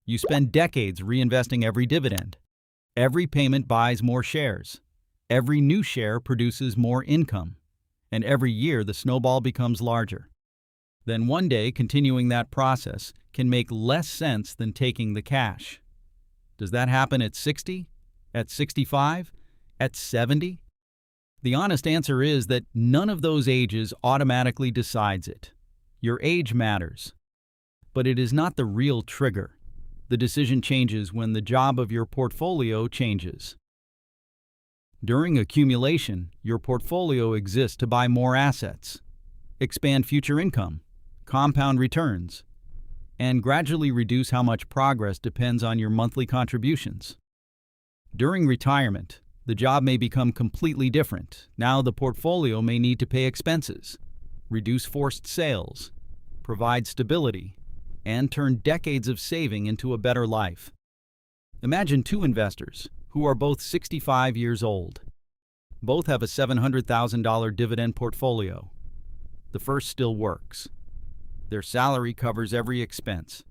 You spend decades reinvesting every dividend. Every payment buys more shares. Every new share produces more income. And every year the snowball becomes larger. Then one day, continuing that process can make less sense than taking the cash. Does that happen at 60? At 65? At 70? The honest answer is that none of those ages automatically decides it. Your age matters. But it is not the real trigger. The decision changes when the job of your portfolio changes. During accumulation, your portfolio exists to buy more assets, expand future income, compound returns, and gradually reduce how much progress depends on your monthly contributions. During retirement, the job may become completely different. Now the portfolio may need to pay expenses, reduce forced sales, provide stability, and turn decades of saving into a better life. Imagine two investors who are both 65 years old. Both have a $700,000 dividend portfolio. The first still works. Their salary covers every expense.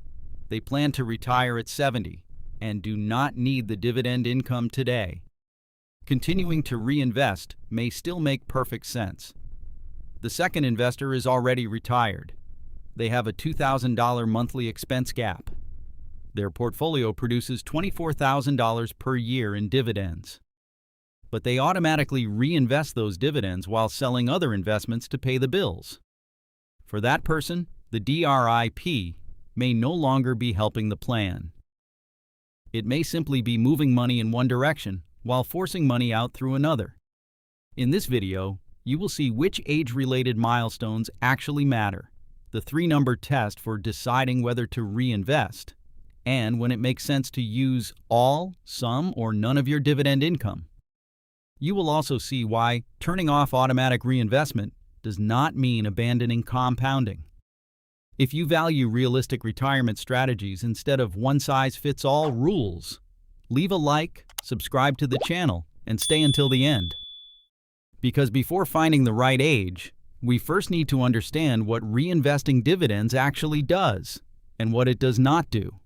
They plan to retire at 70 and do not need the dividend income today. Continuing to reinvest may still make perfect sense. The second investor is already retired. They have a $2,000 monthly expense gap. Their portfolio produces $24,000 per year in dividends. But they automatically reinvest those dividends while selling other investments to pay the bills. For that person, the DRIP may no longer be helping the plan. It may simply be moving money in one direction while forcing money out through another. In this video, you will see which age-related milestones actually matter, the three-number test for deciding whether to reinvest, and when it makes sense to use all, some, or none of your dividend income. You will also see why turning off automatic reinvestment does not mean abandoning compounding. If you value realistic retirement strategies instead of one-size-fits-all rules, leave a like, subscribe to the channel, and stay until the end. Because before finding the right age, we first need to understand what reinvesting dividends actually does and what it does not do.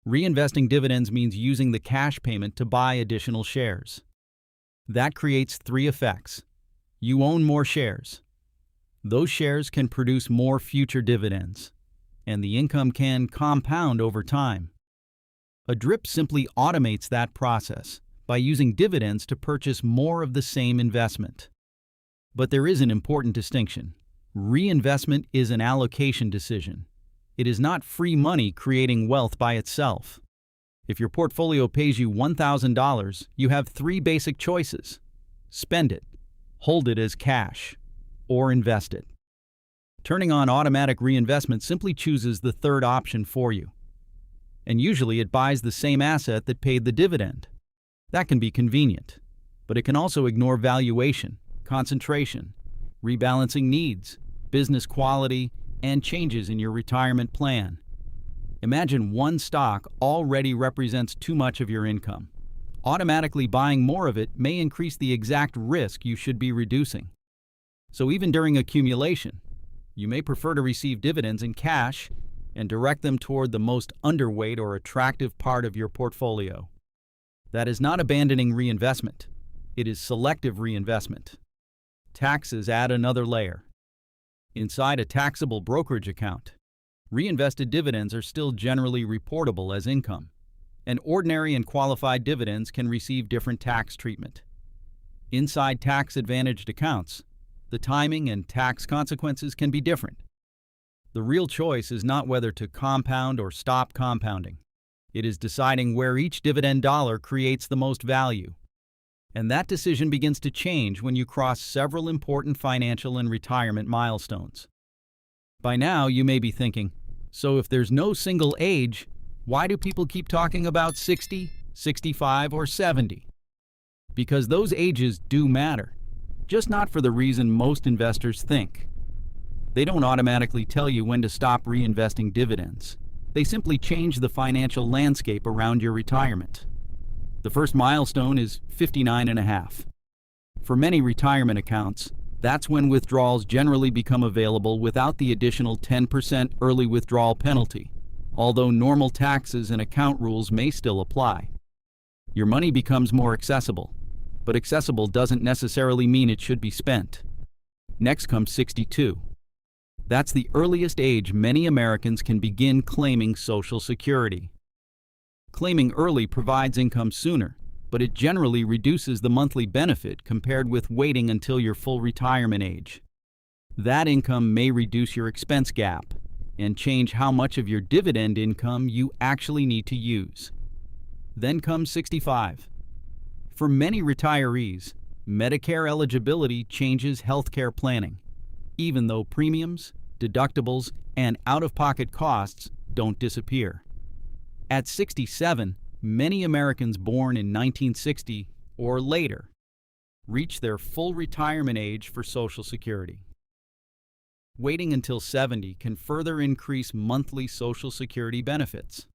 Reinvesting dividends means using the cash payment to buy additional shares. That creates three effects. You own more shares. Those shares can produce more future dividends, and the income can compound over time. A DRIP simply automates that process by using dividends to purchase more of the same investment. But there is an important distinction. Reinvestment is an allocation decision. It is not free money creating wealth by itself. If your portfolio pays you $1,000, you have three basic choices: spend it, hold it as cash, or invest it. Turning on automatic reinvestment simply chooses the third option for you. And usually it buys the same asset that paid the dividend. That can be convenient, but it can also ignore valuation, concentration, rebalancing needs, business quality, and changes in your retirement plan. Imagine one stock already represents too much of your income. Automatically buying more of it may increase the exact risk you should be reducing. So even during accumulation, you may prefer to receive dividends in cash and direct them toward the most underweight or attractive part of your portfolio. That is not abandoning reinvestment. It is selective reinvestment. Taxes add another layer. Inside a taxable brokerage account, reinvested dividends are still generally reportable as income, and ordinary and qualified dividends can receive different tax treatment. Inside tax-advantaged accounts, the timing and tax consequences can be different. The real choice is not whether to compound or stop compounding. It is deciding where each dividend dollar creates the most value. And that decision begins to change when you cross several important financial and retirement milestones. By now, you may be thinking, so if there's no single age, why do people keep talking about 60, 65, or 70? Because those ages do matter, just not for the reason most investors think. They don't automatically tell you when to stop reinvesting dividends. They simply change the financial landscape around your retirement. The first milestone is 59.5. For many retirement accounts, that's when withdrawals generally become available without the additional 10% early withdrawal penalty. although normal taxes and account rules may still apply. Your money becomes more accessible, but accessible doesn't necessarily mean it should be spent. Next comes 62. That's the earliest age many Americans can begin claiming Social Security. Claiming early provides income sooner, but it generally reduces the monthly benefit compared with waiting until your full retirement age. That income may reduce your expense gap and change how much of your dividend income you actually need to use. Then comes 65. For many retirees, Medicare eligibility changes healthcare planning, even though premiums, deductibles, and out-of-pocket costs don't disappear. At 67, many Americans born in 1960 or later reach their full retirement age for Social Security. Waiting until 70 can further increase monthly Social Security benefits.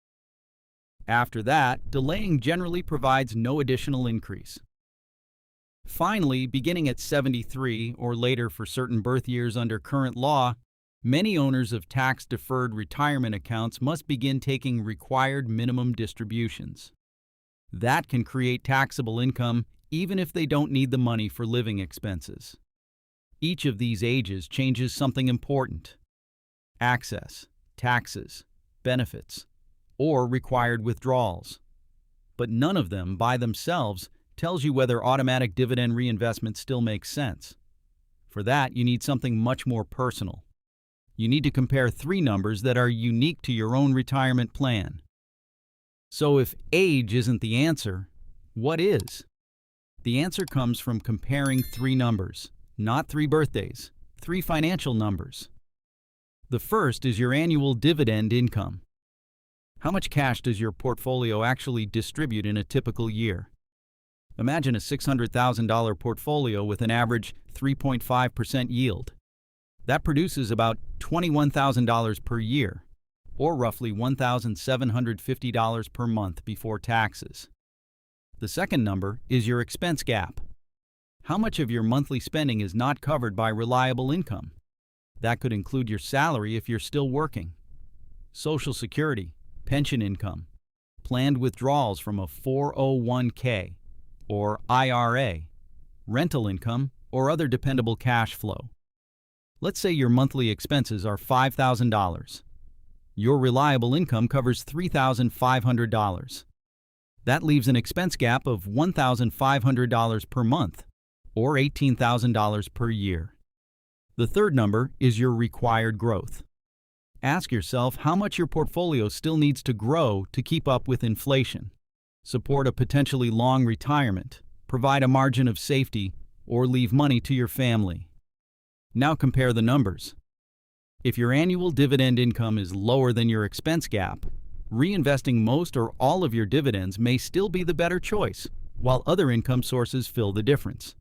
After that, delaying generally provides no additional increase. Finally, beginning at 73 or later for certain birth years under current law, many owners of tax-deferred retirement accounts must begin taking required minimum distributions. That can create taxable income even if they don't need the money for living expenses. Each of these ages changes something important: access, taxes, benefits, or required withdrawals. But none of them, by themselves, tells you whether automatic dividend reinvestment still makes sense. For that, you need something much more personal. You need to compare three numbers that are unique to your own retirement plan. So if age isn't the answer, what is? The answer comes from comparing three numbers, not three birthdays, three financial numbers. The first is your annual dividend income. How much cash does your portfolio actually distribute in a typical year? Imagine a $600,000 portfolio with an average 3.5% yield. That produces about $21,000 per year, or roughly $1,750 per month before taxes. The second number is your expense gap. How much of your monthly spending is not covered by reliable income? That could include your salary if you're still working, Social Security, pension income, planned withdrawals from a 401k or IRA, rental income, or other dependable cash flow. Let's say your monthly expenses are $5,000. Your reliable income covers $3,500. That leaves an expense gap of $1,500 per month, or $18,000 per year. The third number is your required growth. Ask yourself how much your portfolio still needs to grow to keep up with inflation, support a potentially long retirement, provide a margin of safety, or leave money to your family. Now compare the numbers. If your annual dividend income is lower than your expense gap, reinvesting most or all of your dividends may still be the better choice, while other income sources fill the difference.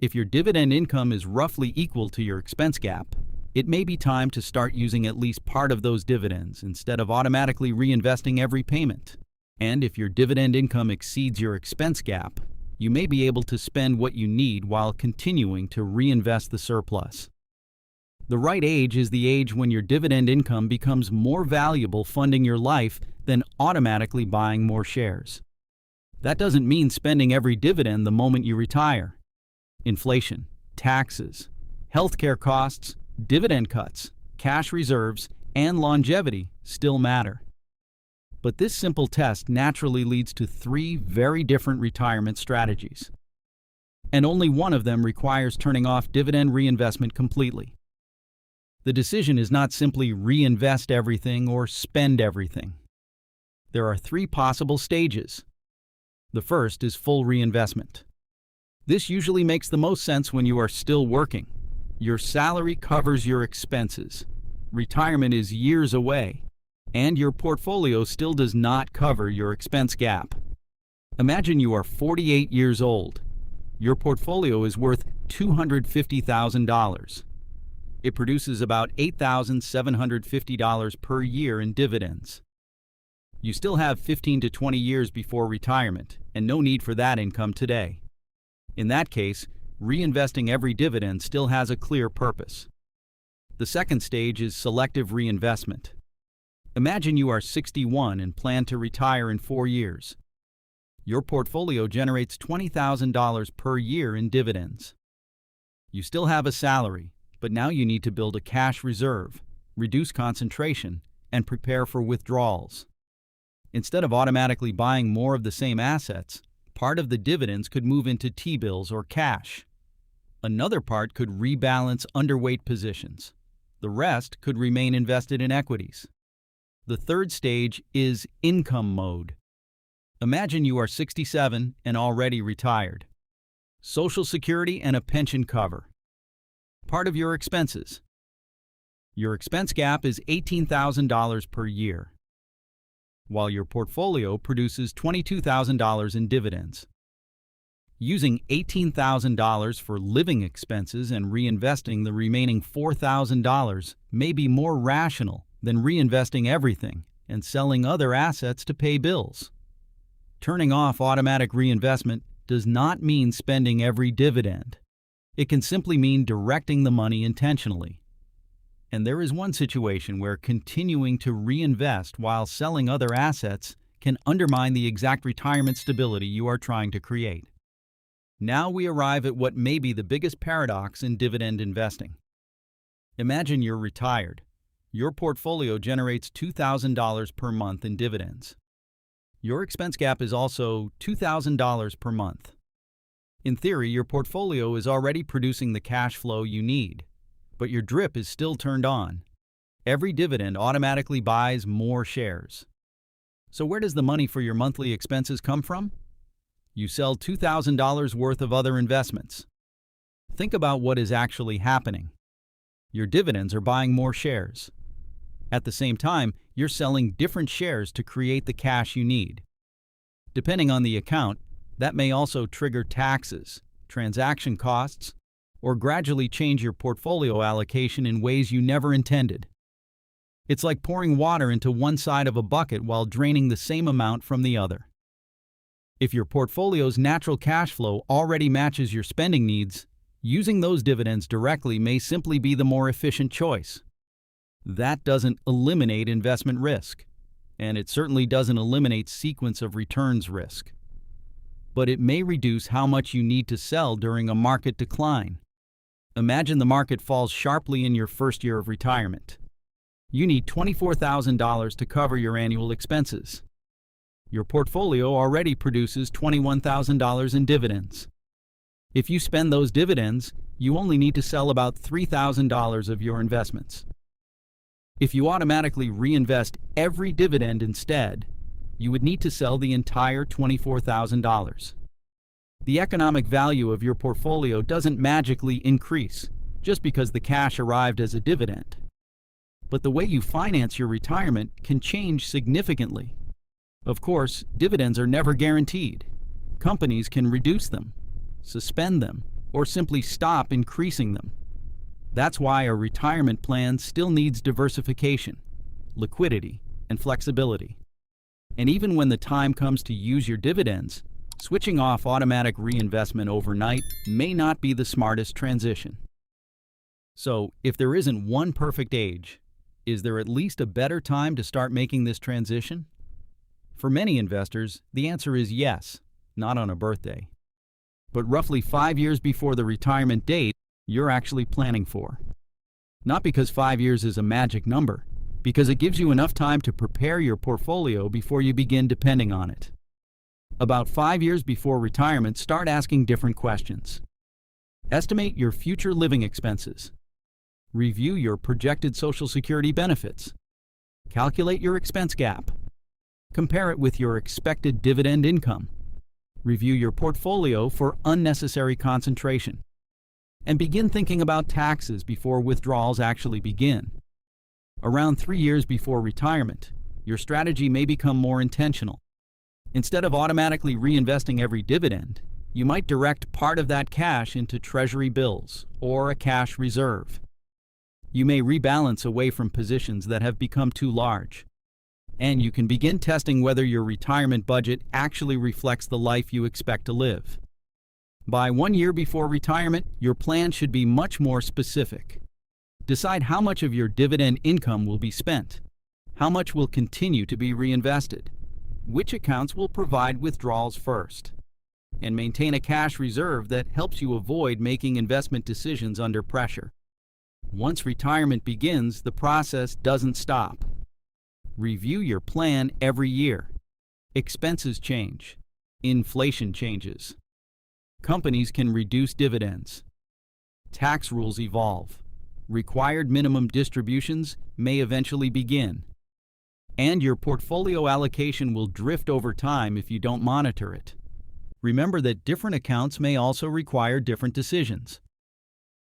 If your dividend income is roughly equal to your expense gap, it may be time to start using at least part of those dividends instead of automatically reinvesting every payment. And if your dividend income exceeds your expense gap, you may be able to spend what you need while continuing to reinvest the surplus. The right age is the age when your dividend income becomes more valuable funding your life than automatically buying more shares. That doesn't mean spending every dividend the moment you retire. Inflation, taxes, healthcare costs, dividend cuts, cash reserves, and longevity still matter. But this simple test naturally leads to three very different retirement strategies. And only one of them requires turning off dividend reinvestment completely. The decision is not simply reinvest everything or spend everything. There are three possible stages. The first is full reinvestment. This usually makes the most sense when you are still working. Your salary covers your expenses. Retirement is years away, and your portfolio still does not cover your expense gap. Imagine you are 48 years old. Your portfolio is worth $250,000. It produces about $8,750 per year in dividends. You still have 15 to 20 years before retirement, and no need for that income today. In that case, reinvesting every dividend still has a clear purpose. The second stage is selective reinvestment. Imagine you are 61 and plan to retire in 4 years. Your portfolio generates $20,000 per year in dividends. You still have a salary, but now you need to build a cash reserve, reduce concentration, and prepare for withdrawals. Instead of automatically buying more of the same assets, part of the dividends could move into T-bills or cash. Another part could rebalance underweight positions. The rest could remain invested in equities. The third stage is income mode. Imagine you are 67 and already retired. Social Security and a pension cover. Part of your expenses. Your expense gap is $18,000 per year, while your portfolio produces $22,000 in dividends. Using $18,000 for living expenses and reinvesting the remaining $4,000 may be more rational than reinvesting everything and selling other assets to pay bills. Turning off automatic reinvestment does not mean spending every dividend. It can simply mean directing the money intentionally. And there is one situation where continuing to reinvest while selling other assets can undermine the exact retirement stability you are trying to create. Now we arrive at what may be the biggest paradox in dividend investing. Imagine you're retired. Your portfolio generates $2,000 per month in dividends. Your expense gap is also $2,000 per month. In theory, your portfolio is already producing the cash flow you need, but your drip is still turned on. Every dividend automatically buys more shares. So where does the money for your monthly expenses come from? You sell $2,000 worth of other investments. Think about what is actually happening. Your dividends are buying more shares. At the same time, you're selling different shares to create the cash you need. Depending on the account, that may also trigger taxes, transaction costs, or gradually change your portfolio allocation in ways you never intended. It's like pouring water into one side of a bucket while draining the same amount from the other. If your portfolio's natural cash flow already matches your spending needs, using those dividends directly may simply be the more efficient choice. That doesn't eliminate investment risk, and it certainly doesn't eliminate sequence of returns risk. But it may reduce how much you need to sell during a market decline. Imagine the market falls sharply in your first year of retirement. You need $24,000 to cover your annual expenses. Your portfolio already produces $21,000 in dividends. If you spend those dividends, you only need to sell about $3,000 of your investments. If you automatically reinvest every dividend instead, you would need to sell the entire $24,000. The economic value of your portfolio doesn't magically increase just because the cash arrived as a dividend. But the way you finance your retirement can change significantly. Of course, dividends are never guaranteed. Companies can reduce them, suspend them, or simply stop increasing them. That's why a retirement plan still needs diversification, liquidity, and flexibility. And even when the time comes to use your dividends, switching off automatic reinvestment overnight may not be the smartest transition. So, if there isn't one perfect age, is there at least a better time to start making this transition? For many investors, the answer is yes, not on a birthday. But roughly 5 years before the retirement date you're actually planning for. Not because 5 years is a magic number, because it gives you enough time to prepare your portfolio before you begin depending on it. About 5 years before retirement, start asking different questions. Estimate your future living expenses. Review your projected Social Security benefits. Calculate your expense gap. Compare it with your expected dividend income. Review your portfolio for unnecessary concentration. And begin thinking about taxes before withdrawals actually begin. Around 3 years before retirement, your strategy may become more intentional. Instead of automatically reinvesting every dividend, you might direct part of that cash into treasury bills or a cash reserve. You may rebalance away from positions that have become too large. And you can begin testing whether your retirement budget actually reflects the life you expect to live. By 1 year before retirement, your plan should be much more specific. Decide how much of your dividend income will be spent. How much will continue to be reinvested? Which accounts will provide withdrawals first? And maintain a cash reserve that helps you avoid making investment decisions under pressure. Once retirement begins, the process doesn't stop. Review your plan every year. Expenses change. Inflation changes. Companies can reduce dividends. Tax rules evolve. Required minimum distributions may eventually begin. And your portfolio allocation will drift over time if you don't monitor it. Remember that different accounts may also require different decisions.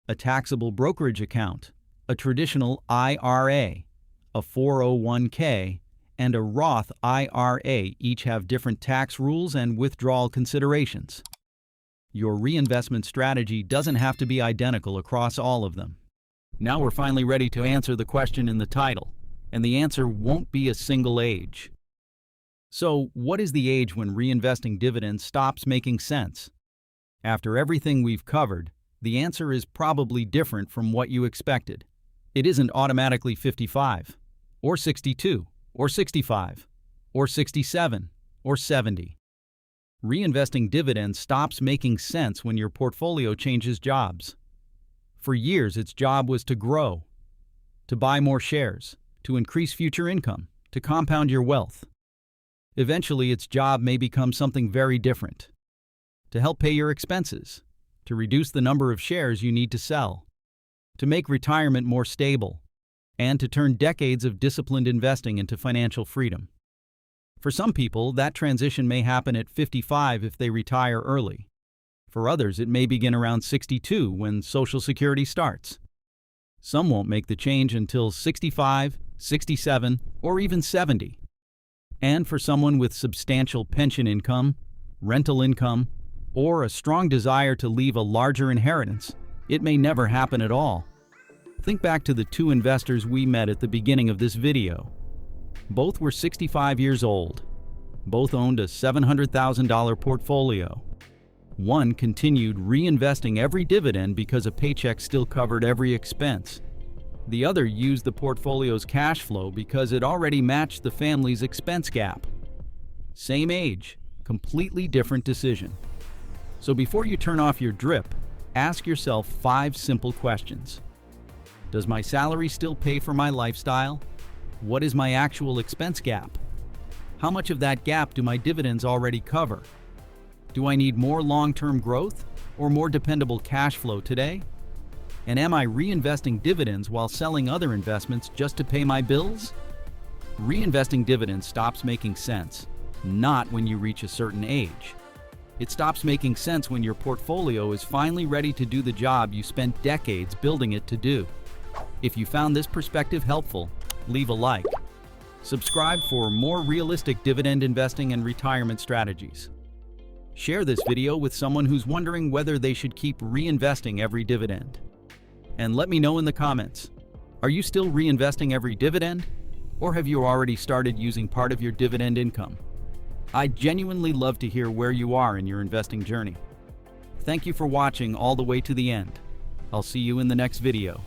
A taxable brokerage account, a traditional IRA, a 401k, and a Roth IRA each have different tax rules and withdrawal considerations. Your reinvestment strategy doesn't have to be identical across all of them. Now we're finally ready to answer the question in the title, and the answer won't be a single age. So, what is the age when reinvesting dividends stops making sense? After everything we've covered, the answer is probably different from what you expected. It isn't automatically 55, or 62, or 65, or 67, or 70. Reinvesting dividends stops making sense when your portfolio changes jobs. For years, its job was to grow, to buy more shares, to increase future income, to compound your wealth. Eventually, its job may become something very different. To help pay your expenses, to reduce the number of shares you need to sell, to make retirement more stable, and to turn decades of disciplined investing into financial freedom. For some people, that transition may happen at 55 if they retire early. For others, it may begin around 62 when Social Security starts. Some won't make the change until 65, 67, or even 70. And for someone with substantial pension income, rental income, or a strong desire to leave a larger inheritance, it may never happen at all. Think back to the two investors we met at the beginning of this video. Both were 65 years old. Both owned a $700,000 portfolio. One continued reinvesting every dividend because a paycheck still covered every expense. The other used the portfolio's cash flow because it already matched the family's expense gap. Same age, completely different decision. So before you turn off your drip, ask yourself 5 simple questions. Does my salary still pay for my lifestyle? What is my actual expense gap? How much of that gap do my dividends already cover? Do I need more long-term growth or more dependable cash flow today? And am I reinvesting dividends while selling other investments just to pay my bills? Reinvesting dividends stops making sense, not when you reach a certain age. It stops making sense when your portfolio is finally ready to do the job you spent decades building it to do. If you found this perspective helpful, leave a like. Subscribe for more realistic dividend investing and retirement strategies. Share this video with someone who's wondering whether they should keep reinvesting every dividend. And let me know in the comments, are you still reinvesting every dividend? Or have you already started using part of your dividend income? I'd genuinely love to hear where you are in your investing journey. Thank you for watching all the way to the end. I'll see you in the next video.